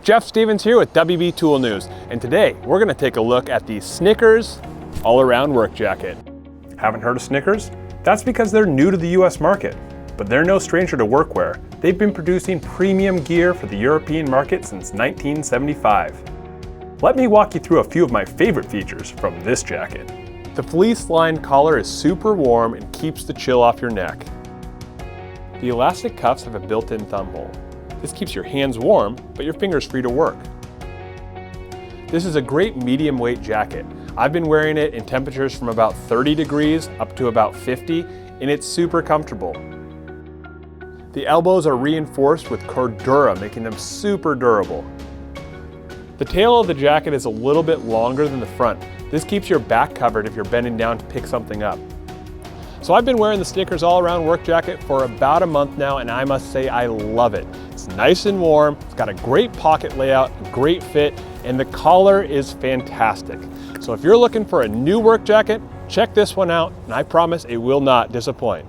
Jeff Stevens here with WB Tool News, and today we're going to take a look at the Snickers all-around work jacket. Haven't heard of Snickers? That's because they're new to the US market, but they're no stranger to workwear. They've been producing premium gear for the European market since 1975. Let me walk you through a few of my favorite features from this jacket. The fleece-lined collar is super warm and keeps the chill off your neck. The elastic cuffs have a built-in thumb hole. This keeps your hands warm, but your fingers free to work. This is a great medium weight jacket. I've been wearing it in temperatures from about 30 degrees up to about 50, and it's super comfortable. The elbows are reinforced with Cordura, making them super durable. The tail of the jacket is a little bit longer than the front. This keeps your back covered if you're bending down to pick something up. So I've been wearing the Snickers all-around work jacket for about a month now, and I must say I love it. It's nice and warm, it's got a great pocket layout, a great fit, and the collar is fantastic. So if you're looking for a new work jacket, check this one out, and I promise it will not disappoint.